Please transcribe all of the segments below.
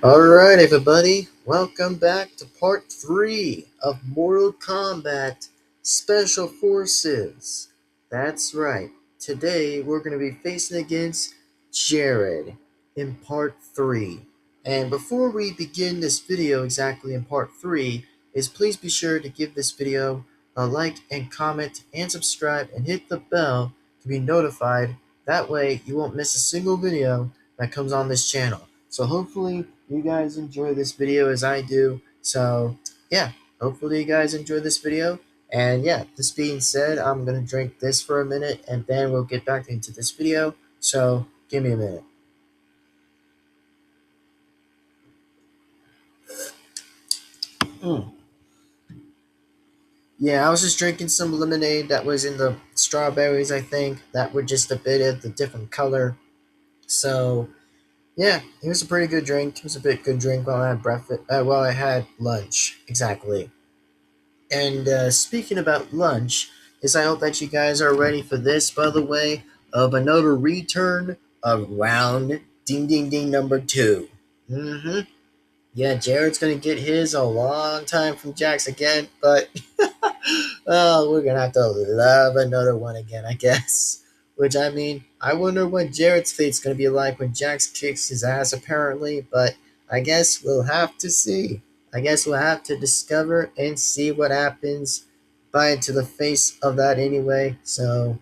Alright, everybody, welcome back to part 3 of Mortal Kombat Special Forces. That's right, today we're going to be facing against Jarek in part 3. And before we begin this video exactly in part 3, please be sure to give this video a like and comment and subscribe and hit the bell to be notified. That way you won't miss a single video that comes on this channel. So hopefully you guys enjoy this video as I do. So yeah, hopefully you guys enjoy this video. And yeah, this being said, I'm gonna drink this for a minute and then we'll get back into this video. So give me a minute. Yeah, I was just drinking some lemonade that was in the strawberries, I think, that were just a bit of the different color. So yeah, it was a pretty good drink. It was a bit good drink while I had breakfast. While I had lunch, exactly. And speaking about lunch, I hope that you guys are ready for this. By the way, of another return of round ding ding ding number 2. Yeah, Jared's gonna get his a long time from Jax again, but oh, we're gonna have to love another one again, I guess. Which I mean, I wonder what Jared's fate's gonna be like when Jax kicks his ass, apparently. But I guess we'll have to see. I guess we'll have to discover and see what happens by into the face of that anyway. So,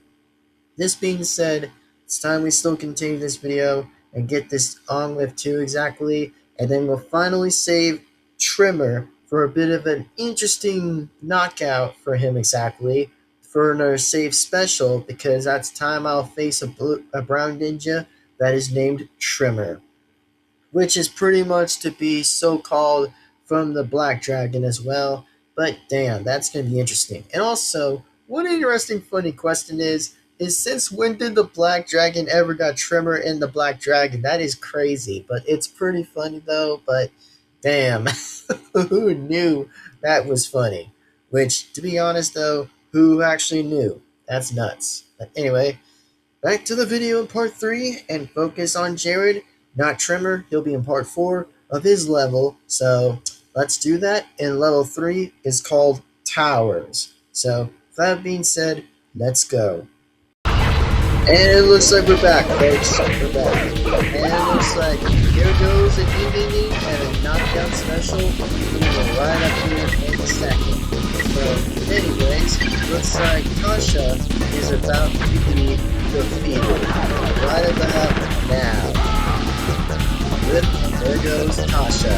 this being said, it's time we still continue this video and get this on with 2 exactly. And then we'll finally save Trimmer for a bit of an interesting knockout for him exactly. For another save special, because that's time I'll face a brown ninja that is named Trimmer, which is pretty much to be so-called from the Black Dragon as well. But damn, that's going to be interesting. And also, one interesting funny question is since when did the Black Dragon ever got Trimmer in the Black Dragon? That is crazy, but it's pretty funny though. But damn, who knew that was funny? Which, to be honest though, who actually knew? That's nuts. But anyway, back to the video in part 3 and focus on Jarek, not Trimmer. He'll be in part 4 of his level. So let's do that. And level 3 is called Towers. So with that being said, let's go. And it looks like we're back, folks. We're back. And it looks like here goes a DVD and a knockdown special. We will right up here in a second. So, anyways, looks like Tasha is about to be defeated. Right about now. There goes Tasha.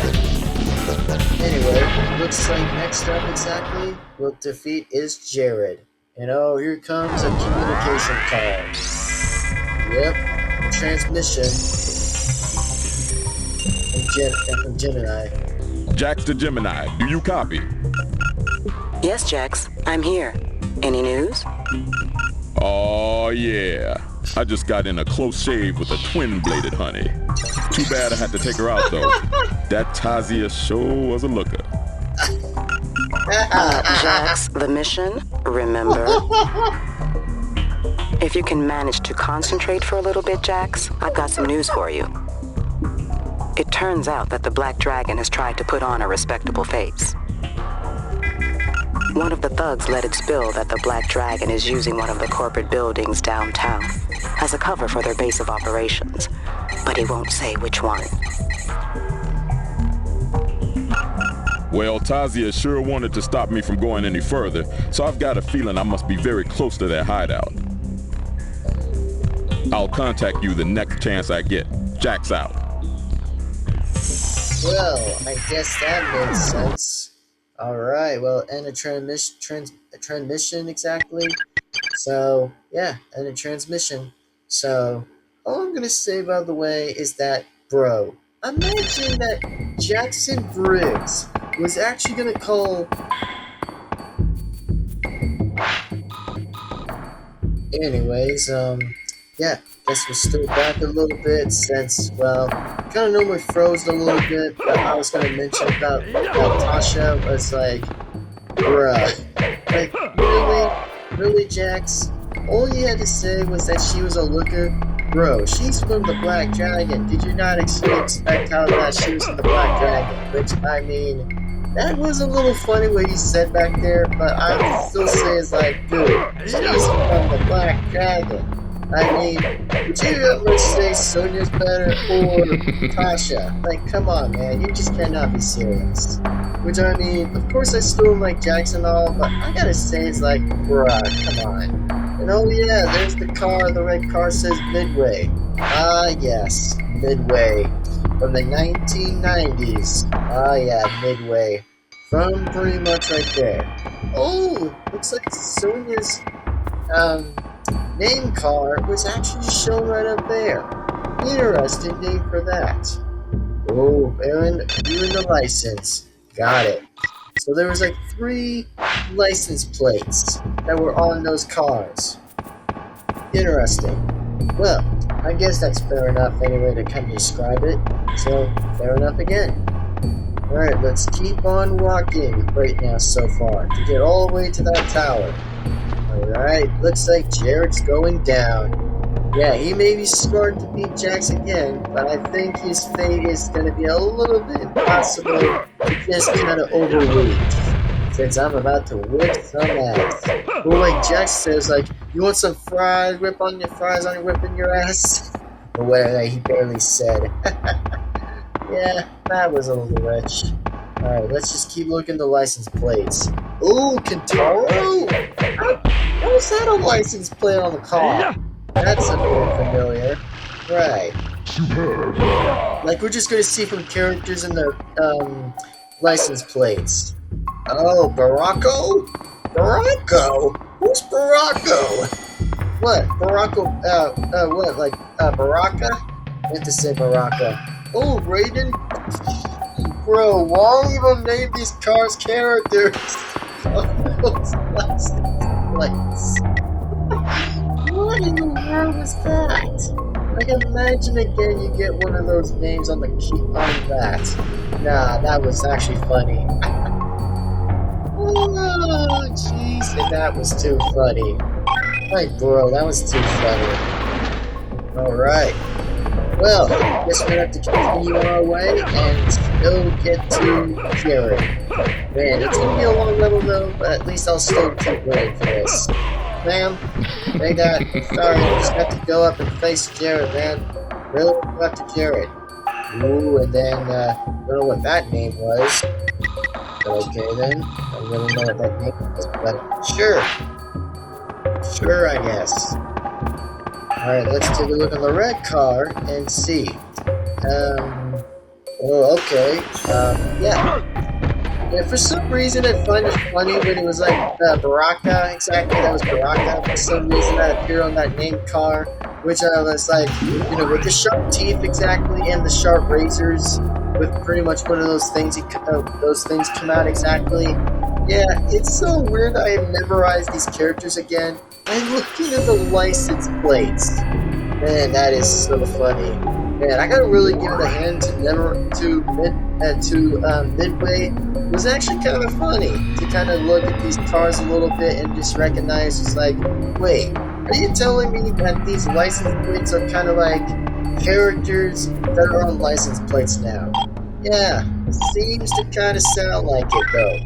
Anyway, looks like next up exactly, we'll defeat is Jarek. And oh, here comes a communication call. Yep, transmission from Gemini. Jax to Gemini, do you copy? Yes, Jax, I'm here. Any news? Oh yeah, I just got in a close shave with a twin-bladed honey. Too bad I had to take her out though. That Tazia sure was a looker. Jax, the mission, remember? If you can manage to concentrate for a little bit, Jax, I've got some news for you. It turns out that the Black Dragon has tried to put on a respectable face. One of the thugs let it spill that the Black Dragon is using one of the corporate buildings downtown as a cover for their base of operations, but he won't say which one. Well, Tazia sure wanted to stop me from going any further, so I've got a feeling I must be very close to their hideout. I'll contact you the next chance I get. Jax out. Well, I guess that makes sense. Alright, well, and a transmission exactly. So, yeah, and a transmission. So, all I'm gonna say, by the way, is that, bro, imagine that Jackson Briggs was actually gonna call... Anyways, yeah, guess we'll stay back a little bit since, well, kind of normally froze a little bit, but I was going to mention about Tasha was like, bruh, like, really, Jax? All you had to say was that she was a looker, Bro, she's from the Black Dragon. Did you not expect how that she was from the Black Dragon? Which, I mean, that was a little funny what he said back there, but I would still say it's like, dude, she's from the Black Dragon. I mean, would you ever say Sonya's better or Tasha? Like, come on, man, you just cannot be serious. Which, I mean, of course I still like Jackson and all, but I gotta say it's like, bruh, come on. And oh yeah, there's the car, the red car says Midway. Ah yes, Midway. From the 1990s. Ah yeah, Midway. From pretty much right there. Oh, looks like Sonya's, name card was actually shown right up there. Interesting name for that. Oh, Aaron, viewing the license. Got it. So there was like 3 license plates that were on those cars. Interesting. Well, I guess that's fair enough anyway to kind of describe it. So, fair enough again. Alright, let's keep on walking right now so far to get all the way to that tower. Alright, looks like Jarek's going down. Yeah, he may be smart to beat Jax again, but I think his fate is going to be a little bit impossible to just kind of overreach. Since I'm about to whip some ass. Well, like Jax says, like, you want some fries? Whip on your fries on your whipping your ass? Or whatever he barely said. Yeah, that was a little rich. Alright, let's just keep looking at the license plates. Ooh, Kentaro! How is that a license plate on the car? That's a bit familiar. Right. Like, we're just gonna see from characters in their, license plates. Oh, Baracco? Baracco? Who's Baracco? What? Baracco, what, like, Baraka? I meant to say Baraka. Oh, Raiden? Bro, why even name these cars characters? Those license plates. What in the world was that? Like, imagine again you get one of those names on the key on that. Nah, that was actually funny. Oh, jeez, that was too funny. Like, bro, that was too funny. Alright. Well, guess we have to continue on our way and still get to Jarek. Man, it's gonna be a long level though, but at least I'll still keep waiting for this. Ma'am, they got, sorry, I just have to go up and face Jarek, man. Really go up to Jarek. Ooh, and then, I don't know what that name was. Okay then, I don't really know what that name was, but sure. Sure, I guess. Alright, let's take a look on the red car and see. Oh, okay. Yeah. Yeah, for some reason I find it funny when it was like Baraka, exactly, that was Baraka. For some reason that appeared on that name car, which I was like, you know, with the sharp teeth exactly and the sharp razors, with pretty much one of those things, those things come out exactly. Yeah, it's so weird I have memorized these characters again. I'm looking at the license plates. Man, that is so funny. Man, I gotta really give it a hand to Midway. It was actually kind of funny to kind of look at these cars a little bit and just recognize, it's like, wait, are you telling me that these license plates are kind of like characters that are on license plates now? Yeah, seems to kind of sound like it though.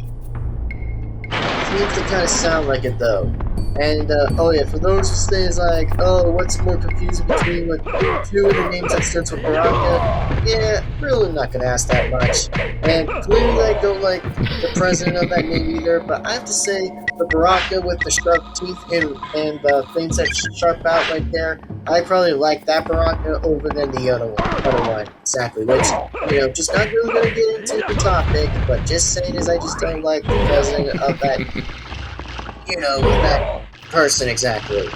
Seems to kind of sound like it though. And, oh yeah, for those who say is like, oh, what's more confusing between like 2 of the names that starts with Baraka? Yeah, really not gonna ask that much. And clearly I don't like the president of that name either, but I have to say, the Baraka with the sharp teeth and the things that sharp out right there, I probably like that Baraka over than the other one. Exactly, which, you know, just not really gonna get into the topic, but just saying is I just don't like the president of that, you know, that person exactly.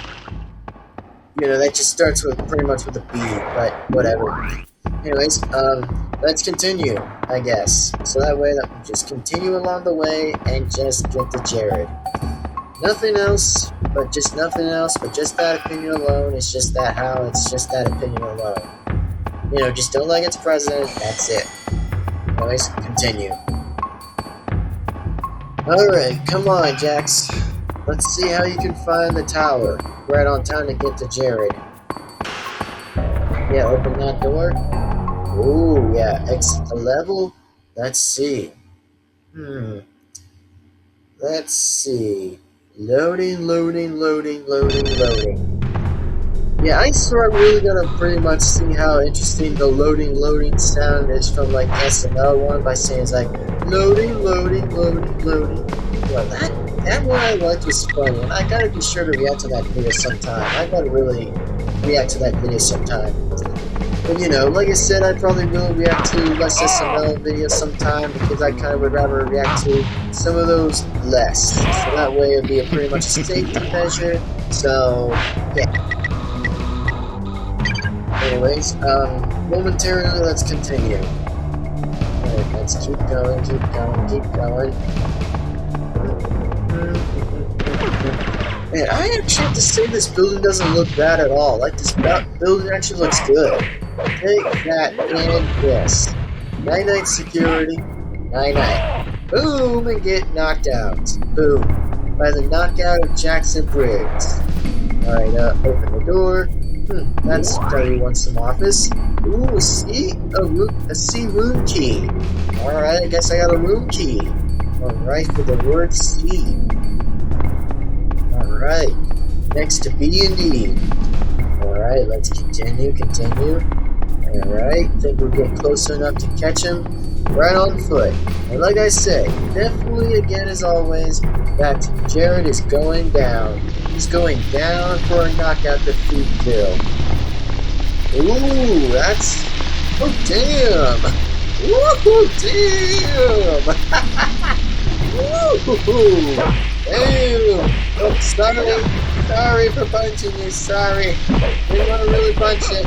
You know, that just starts with pretty much with a B, but whatever. Anyways, let's continue, I guess. So that way that we just continue along the way and just get to Jared. Nothing else, but just that opinion alone. It's just that how, it's just that opinion alone. You know, just don't like its president, that's it. Anyways, continue. Alright, come on, Jax. Let's see how you can find the tower. Right on time to get to Jared. Yeah, open that door. Ooh, yeah, exit the level. Let's see. Let's see. Loading, loading, loading, loading, loading. Yeah, I swear I'm really gonna pretty much see how interesting the loading sound is from like SNL one by saying it's like loading, loading, loading, loading. Well, that one I liked was funny, and I gotta be sure to react to that video sometime. I gotta really react to that video sometime. But you know, like I said, I probably will react to less SNL videos sometime because I kind of would rather react to some of those less. So that way it'd be a pretty much a safety measure. So yeah. Anyways, momentarily, let's continue. Alright, let's keep going, keep going, keep going. Man, I actually have to say this building doesn't look bad at all. Like, this building actually looks good. Take that and this. Night-night security. Night-night. Boom, and get knocked out. Boom. By the knockout of Jackson Briggs. Alright, open the door. That's probably wants some office. Ooh, see? A C room key. Alright, I guess I got a room key. Alright, for the word C. Alright. Next to B and D. Alright, let's continue. Alright, think we're getting close enough to catch him. Right on foot. And like I said, definitely again as always, that Jared is going down. He's going down for a knockout defeat kill. Ooh, that's... Oh, damn! Woohoo, damn! Woohoo! Damn! Oh, sorry for punching you, sorry. Didn't want to really punch it.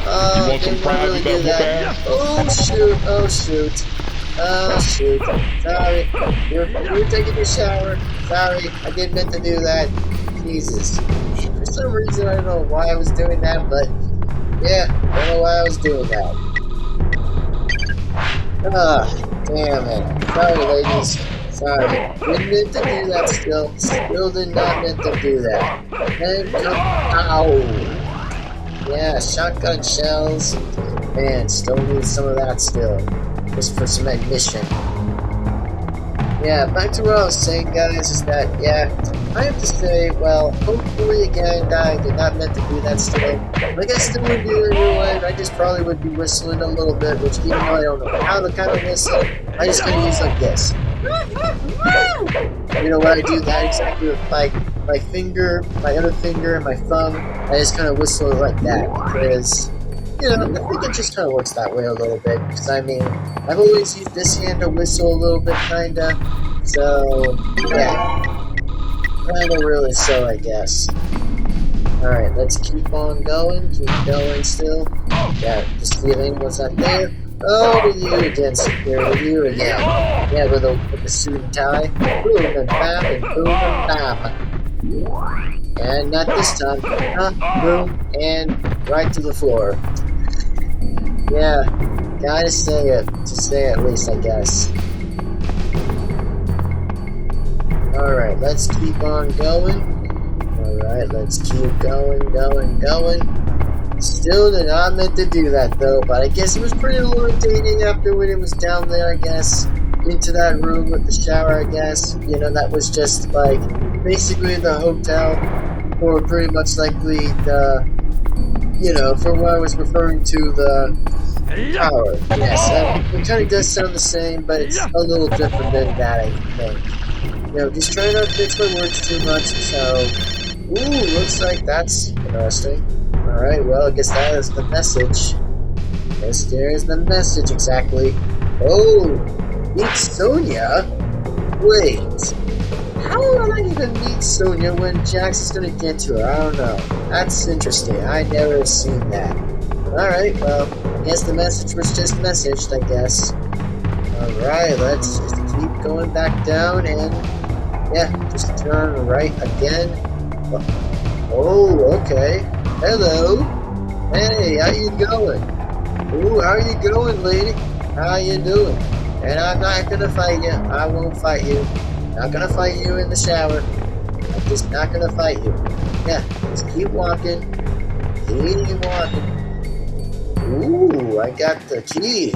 Oh, didn't want to really do that. Oh, shoot, oh, shoot. Oh, shoot. Sorry. You were taking a shower. Sorry, I didn't meant to do that. Jesus. For some reason, I don't know why I was doing that, but yeah, I don't know why I was doing that. Ah, damn it. Sorry, ladies. Sorry. Didn't meant to do that still. Still did not meant to do that. And ow. Yeah, shotgun shells. Man, still need some of that still. Just for some admission. Yeah, back to what I was saying, guys, is that, yeah, I have to say, well, hopefully, again, I did not meant to do that still. Like, I still would do it anyway, I just probably would be whistling a little bit, which even though I don't know how to kind of whistle, I just kind of use like this. You know, when I do that exactly with my finger, my other finger, and my thumb, I just kind of whistle it like that, because... You know, I think it just kind of works that way a little bit, because I mean, I've always used this hand to whistle a little bit, kinda, so, yeah, kinda really so, I guess. Alright, let's keep on going, keep going still. Yeah, just feeling, what's that there? Oh, you again, security, you again. Yeah, with the suit and tie. Boom and bam, and boom and bam. And not this time. Boom, and right to the floor. Yeah, gotta say it. To say at least, I guess. Alright, let's keep on going. Alright, let's keep going. Still did not meant to do that, though, but I guess it was pretty irritating after when it was down there, I guess. Into that room with the shower, I guess. You know, that was just, like, basically the hotel, or pretty much likely the... You know, from what I was referring to, the tower. Yes, it kind of does sound the same, but it's a little different than that, I think. You know, just trying not to fix my words too much, so... Ooh, looks like that's interesting. Alright, well, I guess that is the message. Yes, there's the message, exactly. Oh, meet Sonia? Wait. How will I even meet Sonia when Jax is gonna get to her? I don't know. That's interesting. I never have seen that. Alright, well, I guess the message was just messaged, I guess. Alright, let's just keep going back down and... Yeah, just turn right again. Oh, okay. Hello. Hey, how you going? Ooh, how you going, lady? How you doing? And I'm not gonna fight you. I won't fight you. Not gonna fight you in the shower. I'm just not gonna fight you. Yeah, just keep walking. Keep walking. Ooh, I got the key.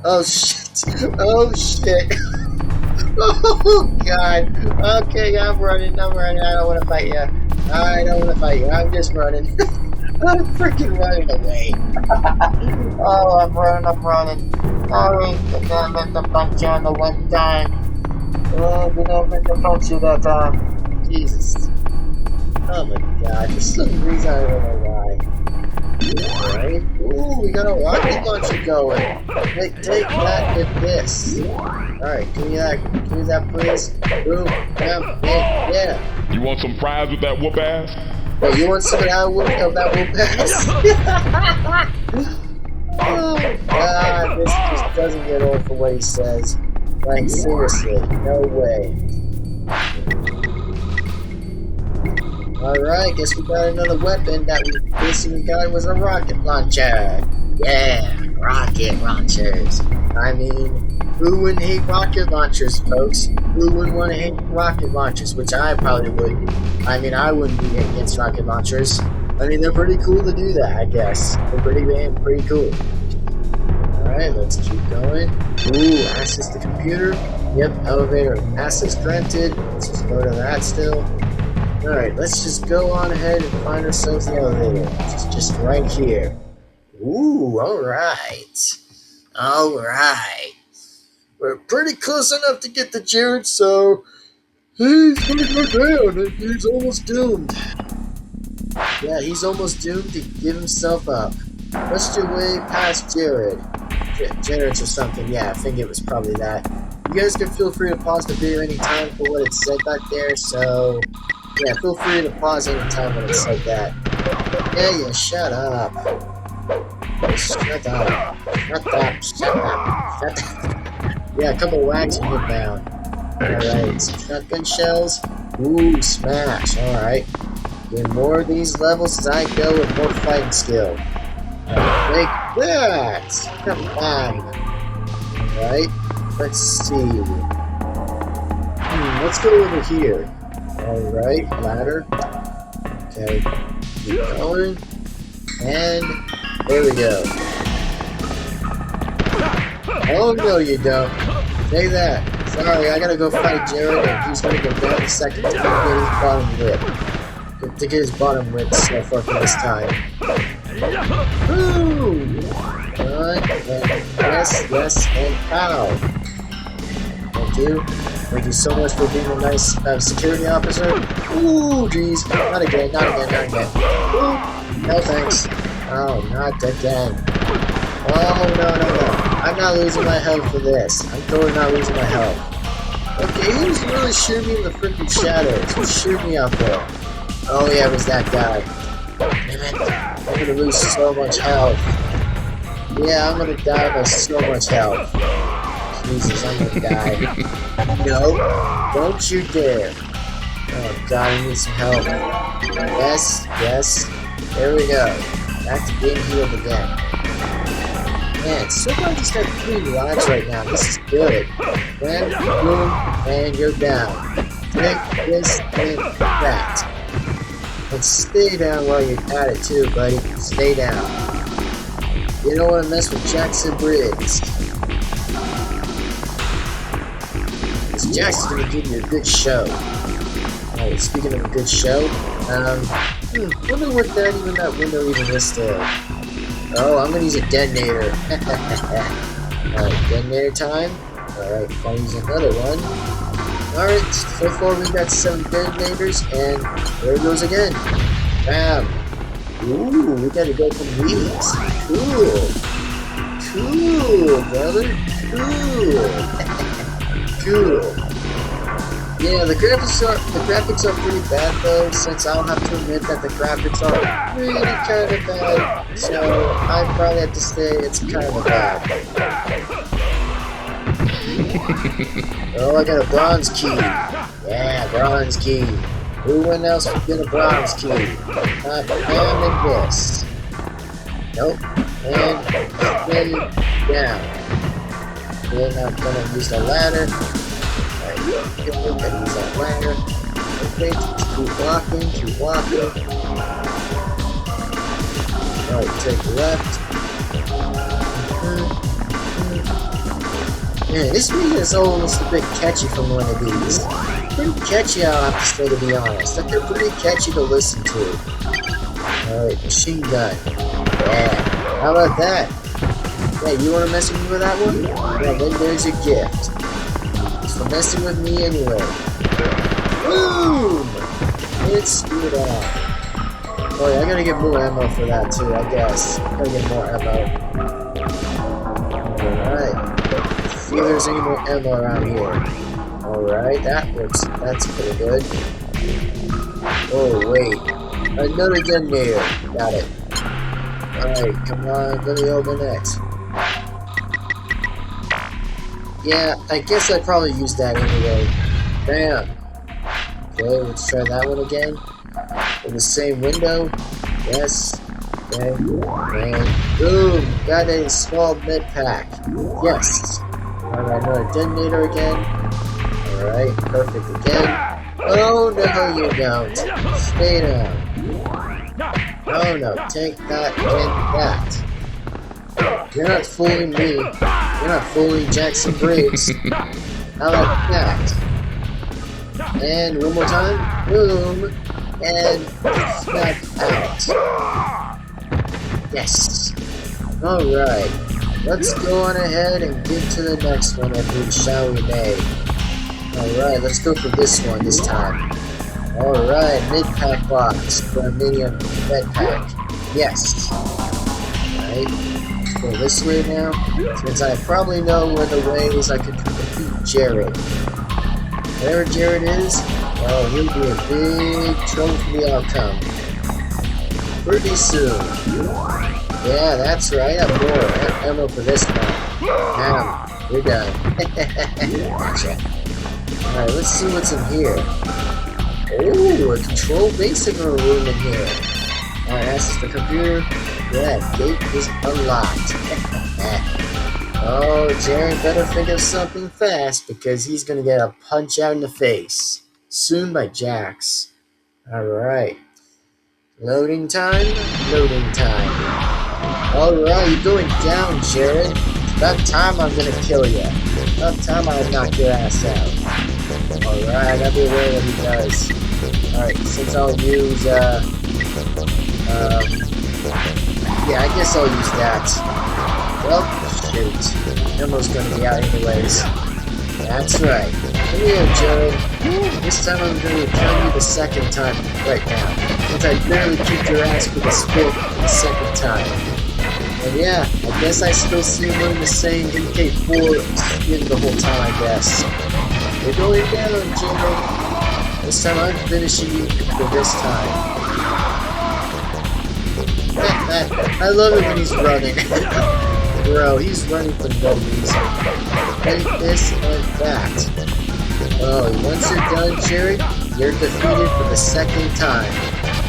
Oh shit. Oh shit. Oh god. Okay, I'm running. I don't want to fight you. I'm just running. I'm freaking running away. Oh, I'm running. Oh, I meant to punch you on the one time. Oh, I meant to punch you that time. Jesus. Oh my god, for some reason I don't know why. Alright. Ooh, we got a rocket launcher going. Hey, take that with this. Alright, give me that please. Boom, bam, yeah. You want some fries with that whoop ass? Oh, you want some of that whoop ass? Oh god, this just doesn't get old for what he says. Like, seriously, no way. Alright, guess we got another weapon that we basically got was a rocket launcher. Yeah, rocket launchers. I mean, who wouldn't hate rocket launchers, folks? Who wouldn't want to hate rocket launchers? Which I probably wouldn't. I mean, I wouldn't be against rocket launchers. I mean, they're pretty cool to do that, I guess. They're pretty cool. Alright, let's keep going. Ooh, access to computer. Yep, elevator. Access granted. Let's just go to that still. Alright, let's just go on ahead and find ourselves the elevator. It's just right here. Ooh, alright. Alright. We're pretty close enough to get to Jarek, so he's gonna go down and he's almost doomed. Yeah, he's almost doomed to give himself up. Trust your way past Jarek. Jarek or something, yeah, I think it was probably that. You guys can feel free to pause the video anytime for what it said back there, so yeah, feel free to pause anytime when it said that. Yeah, shut up. Shut up. Yeah, a couple whacks and get down. Alright, some shotgun shells. Ooh, smash. Alright. Getting more of these levels as I go with more fighting skill. Take that! Come on. Alright, let's see. Let's go over here. Alright, ladder. Okay, keep going. And there we go. Oh no, you don't. Take that. Sorry, I gotta go fight Jarek, and he's gonna go down a second to get his bottom lip. To get his bottom lip so far for this time. Woo! Yes, and pow! Thank you. Thank you so much for being a nice security officer. Ooh, jeez. Not again. Ooh, no thanks. Oh, not again. Oh, no. I'm not losing my health for this. I'm totally not losing my health. Okay, who's really shooting me in the freaking shadows? Who's shooting me out there? Oh, yeah, it was that guy. Damn it. I'm gonna lose so much health. Yeah, I'm gonna die by so much health. Jesus, I'm gonna die. No, don't you dare. Oh god, I need some help. Yes. There we go. Back to being healed again. Man, so far I just got 3 lives right now. This is good. Then, boom, and you're down. Take this and that. And stay down while you're at it too, buddy. Stay down. You don't want to mess with Jackson Briggs. Because Jackson's going to give you a good show. Alright, speaking of a good show, wonder what that window even is still. Oh, I'm going to use a detonator. Alright, detonator time. Alright, I'll use another one. Alright, so far we've got 7 detonators, and there it goes again. Bam! Ooh, we gotta go from these. Cool, brother. Cool. Yeah, the graphics are pretty bad though, since I'll have to admit that the graphics are really kind of bad. So I probably have to say it's kind of bad. Oh, I got a bronze key. Yeah, bronze key. Who else would get a bronze key? Not and this. Nope. And stay down. We're not gonna use the ladder. Alright, we're gonna use that ladder. Okay, keep walking. Alright, take left. Man, this music is almost a bit catchy from one of these. Pretty catchy, I'll have to say, to be honest. They're pretty catchy to listen to. Alright, machine gun. Yeah, how about that? Yeah, you wanna mess with me with that one? Yeah, then there's your gift. It's for messing with me anyway. Boom! Let's do it all. Oh yeah, I gotta get more ammo for that too, I guess. Gotta get more ammo. Alright. See if there's any more ammo around here. Alright, that works. That's pretty good. Oh, wait. Another detonator. Got it. Alright, come on. Let me open it. Yeah, I guess I'd probably use that anyway. Bam. Okay, let's try that one again. In the same window. Yes. Okay. And boom! Got a small med pack. Yes. Alright, another detonator again. Alright, perfect again. Oh no, you don't. Stay down. Oh no, take that and that. You're not fooling me. You're not fooling Jackson Briggs. How about that? And one more time. Boom. And smack out. Yes. Alright. Let's go on ahead and get to the next one, shall we may. Alright, let's go for this one this time. Alright, mid-pack box for a medium med-pack. Yes. Alright, go this way now, since I probably know one of the ways I could defeat Jarek. Whatever Jarek is, oh, he'll be a big trouble for the outcome. Pretty soon. Yeah, that's right, I have more ammo for this one. Now, we're done. Gotcha. Alright, let's see what's in here. Oh, a control basic room in here. Alright, access the computer. Yeah, gate is unlocked. Oh, Jarek better think of something fast because he's gonna get a punch out in the face. Soon by Jax. Alright. Loading time? Loading time. Alright, you're going down, Jarek. About time I'm gonna kill you. About time I knock your ass out. Alright, I gotta be aware what he does. Alright, since I'll use, yeah, I guess I'll use that. Well, shoot. Ammo's gonna be out anyways. That's right. Come here, Jarek. This time I'm gonna kill you the second time right now. Since I barely kicked your ass with a spit the second time. And yeah, I guess I still see him wearing the same MK4 skin the whole time, I guess. We're going down, Jarek. This time I'm finishing you for this time. I love it when he's running. Bro, he's running for no reason. Like this and that. Oh, once you're done, Jarek, you're defeated for the second time.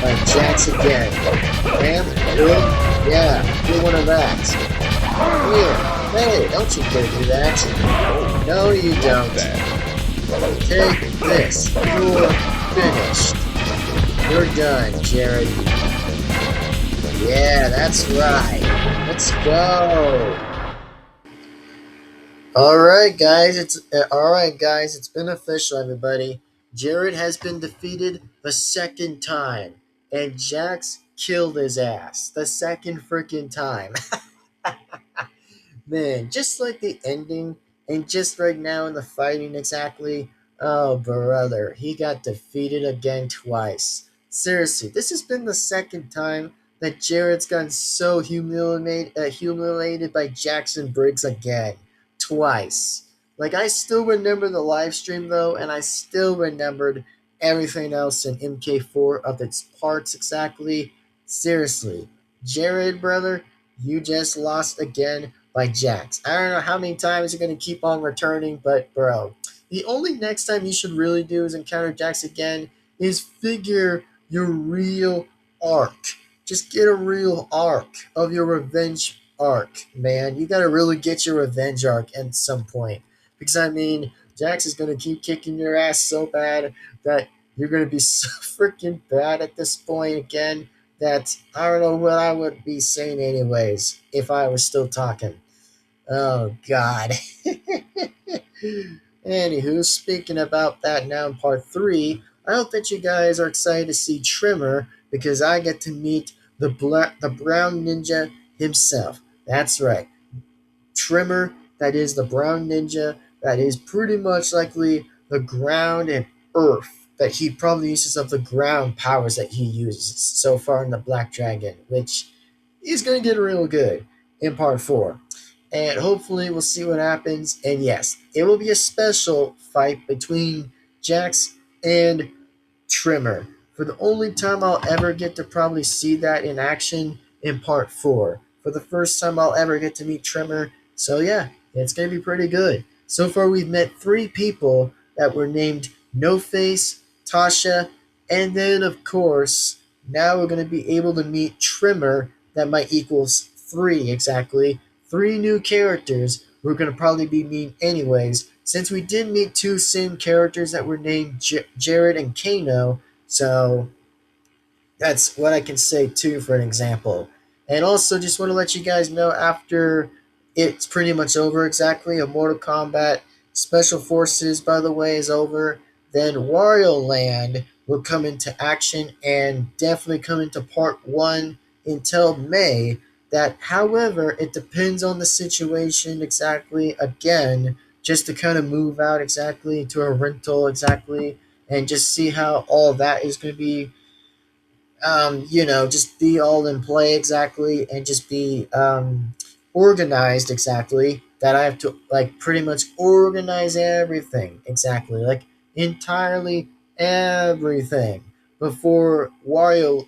By Jax again. Bam, boom, yeah, do one of that. Here, hey, don't you dare do that. No, you don't. Take this. You're finished. You're done, Jarek. Yeah, that's right. Let's go. Alright guys, it's been official, everybody. Jarek has been defeated the second time. And Jax killed his ass the second freaking time. Man, just like the ending, and just right now in the fighting exactly, oh brother, he got defeated again twice. Seriously, this has been the second time that Jared's gotten so humiliated by Jackson Briggs again. Twice. Like, I still remember the live stream though, and I still remembered everything else in MK4 of its parts exactly. Seriously, Jared, brother, you just lost again by Jax. I don't know how many times you're going to keep on returning, but bro, the only next time you should really do is encounter Jax again is figure your real arc. Just get a real arc of your revenge arc, man. You got to really get your revenge arc at some point. Because, I mean, Jax is going to keep kicking your ass so bad that you're going to be so freaking bad at this point again that I don't know what I would be saying anyways if I was still talking. Oh God. Anywho, speaking about that now in part three, I hope that you guys are excited to see Trimmer because I get to meet the brown ninja himself. That's right, Trimmer. That is the brown ninja. That is pretty much likely the ground and earth that he probably uses of the ground powers that he uses so far in the Black Dragon, which is going to get real good in part four. And hopefully we'll see what happens. And yes, it will be a special fight between Jax and Trimmer. For the only time I'll ever get to probably see that in action in part four. For the first time I'll ever get to meet Trimmer. So yeah, it's going to be pretty good. So far we've met three people that were named No Face, Tasha, and then of course, now we're going to be able to meet Trimmer. That might equals three exactly. Three new characters we're going to probably be meeting anyways, since we did meet two same characters that were named Jared and Kano, so that's what I can say too for an example. And also just want to let you guys know after it's pretty much over exactly of Mortal Kombat Special Forces, by the way, is over, then Wario Land will come into action and definitely come into part one until May. That however it depends on the situation exactly again, just to kind of move out exactly to a rental exactly and just see how all that is going to be, just be all in play exactly and just be organized exactly. That I have to like pretty much organize everything exactly, like entirely everything before Wario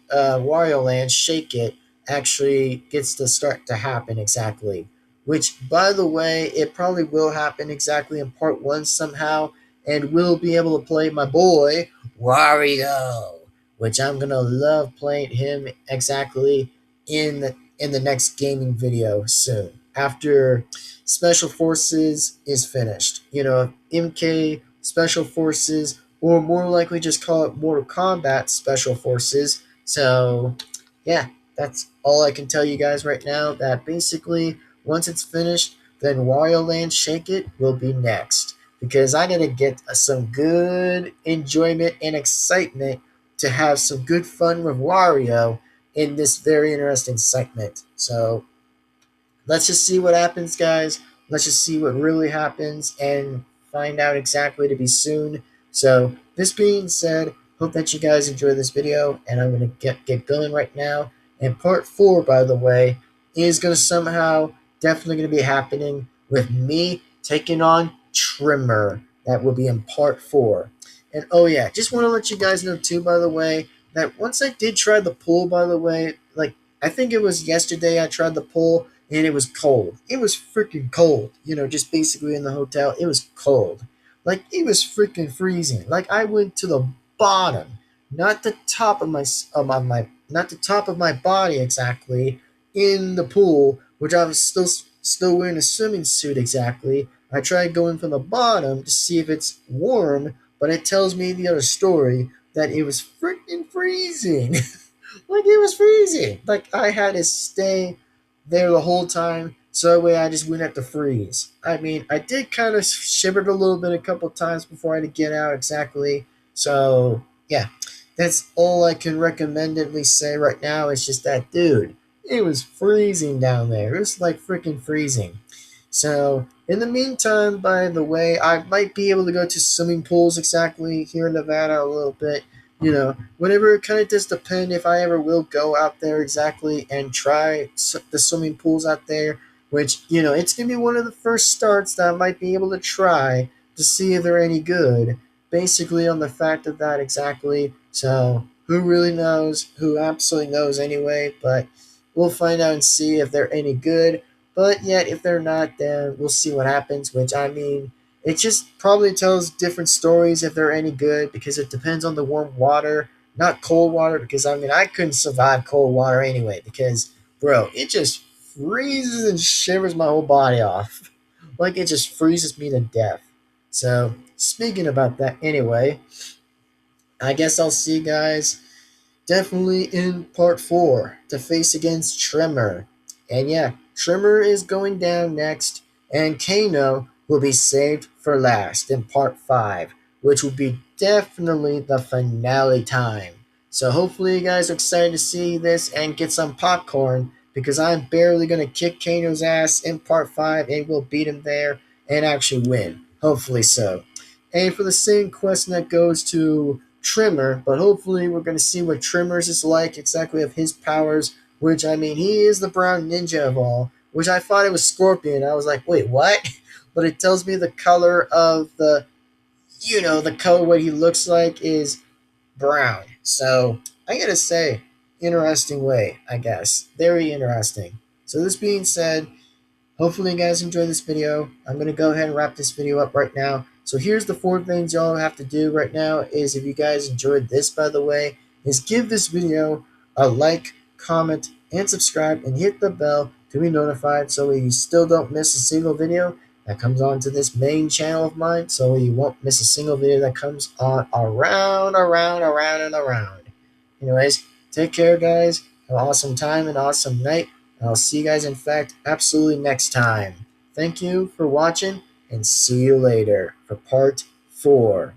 Land Shake It actually gets to start to happen exactly. Which, by the way, it probably will happen exactly in part one somehow, and we'll be able to play my boy Wario, which I'm gonna love playing him exactly in the next gaming video soon after Special Forces is finished. MK Special Forces, or more likely just call it Mortal Kombat Special Forces. So, yeah, that's all I can tell you guys right now. That basically, once it's finished, then Wario Land Shake It will be next. Because I gotta get some good enjoyment and excitement to have some good fun with Wario in this very interesting segment. So let's just see what happens, guys. Let's just see what really happens and find out exactly to be soon. So this being said, hope that you guys enjoy this video, and I'm gonna get going right now. And part four, by the way, is gonna somehow definitely gonna be happening with me taking on Trimmer. That will be in part four. And oh yeah, just want to let you guys know too, by the way, that once I did try the pool, by the way, like I think it was yesterday I tried the pool and it was cold. It was freaking cold. Just basically in the hotel, it was cold. Like it was freaking freezing. Like I went to the bottom, not the top of not the top of my body exactly in the pool, which I was still wearing a swimming suit exactly. I tried going from the bottom to see if it's warm, but it tells me the other story that it was freaking freezing. Like it was freezing. Like I had to stay there the whole time, so that way I just wouldn't have to freeze. I mean, I did kind of shivered a little bit a couple times before I had to get out exactly. So yeah, that's all I can recommendedly say right now. It's just that, dude, it was freezing down there. It was like freaking freezing. So, in the meantime, by the way, I might be able to go to swimming pools exactly here in Nevada a little bit. Whenever it kind of does depend if I ever will go out there exactly and try the swimming pools out there, which, it's going to be one of the first starts that I might be able to try to see if they're any good. Basically, on the fact of that exactly. So, who really knows? Who absolutely knows anyway, but we'll find out and see if they're any good. But yet, if they're not, then we'll see what happens, which I mean, it just probably tells different stories if they're any good because it depends on the warm water, not cold water, because I mean, I couldn't survive cold water anyway because, bro, it just freezes and shivers my whole body off. Like, it just freezes me to death. So, speaking about that anyway, I guess I'll see you guys definitely in part 4 to face against Trimmer. And yeah, Trimmer is going down next, and Kano will be saved for last in part 5, which will be definitely the finale time. So hopefully you guys are excited to see this and get some popcorn, because I'm barely going to kick Kano's ass in part 5 and we'll beat him there and actually win. Hopefully so. And for the same question that goes to Trimmer, but hopefully we're going to see what Trimmer's is like, exactly of his powers, which, I mean, he is the brown ninja of all, which I thought it was Scorpion. I was like, wait, what? But it tells me the color of the color what he looks like is brown. So I gotta say, interesting way, I guess. Very interesting. So this being said, hopefully you guys enjoyed this video. I'm going to go ahead and wrap this video up right now. So here's the 4 things y'all have to do right now is, if you guys enjoyed this, by the way, is give this video a like, comment, and subscribe, and hit the bell to be notified so you still don't miss a single video that comes on to this main channel of mine, so you won't miss a single video that comes on around, and around. Anyways, take care, guys. Have an awesome time and awesome night. I'll see you guys, in fact, absolutely next time. Thank you for watching, and see you later for part 4.